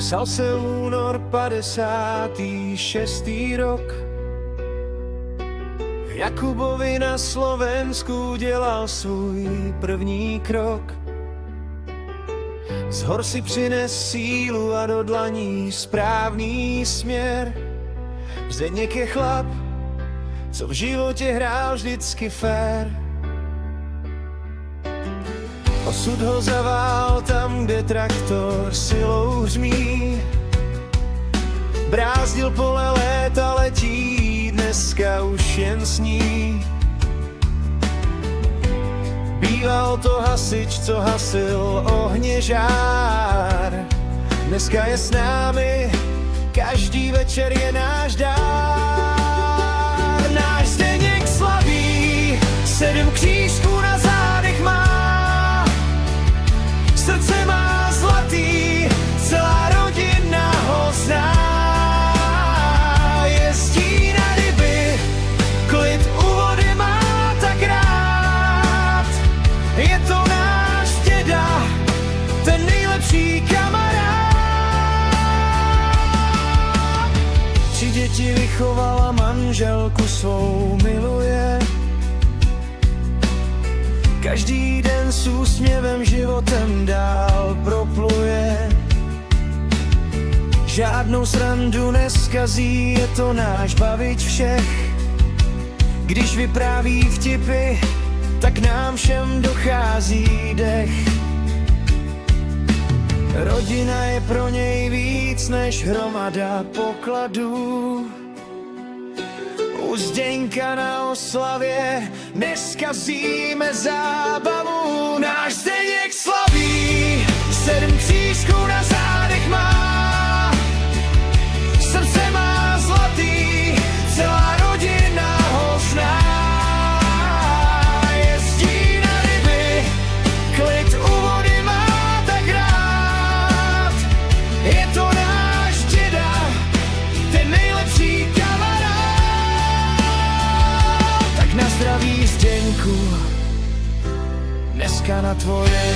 Psal se únor 56. rok. Jakubovi na Slovensku dělal svůj první krok. Z hor si přines sílu a do dlaní správný směr. Zdeněk je chlap, co v životě hrál vždycky fér. Osud ho zavál tam, kde traktor silou hřmí. Brázdil pole, léta letí, dneska už jen sní. Býval to hasič, co hasil ohněžár. Dneska je s námi, každý večer je náš dár. Náš Zdeněk slaví, 7 křížků na zádech má. Srdce má zlatý, celá rodina ho zná. Jezdí na ryby, klid u vody má tak rád. Je to náš děda, ten nejlepší kamarád. 3 děti vychovala, manželku svou miluje. Každý den s úsměvem životem dál propluje. Žádnou srandu neskazí, je to náš bavič všech. Když vypráví vtipy, tak nám všem dochází dech. Rodina je pro něj víc než hromada pokladů. U Zdeňka na oslavě neskazíme zábavu. Náš Zdeněk slaví, 7 křížků na zádech má. Srdce má zlatý, celá rodina ho zná. Jezdí na ryby, klid u vody má tak rád. Je to náš děda, ten nejlepší kamarád. Tak na zdraví, Zdeňku, dneska na tvoje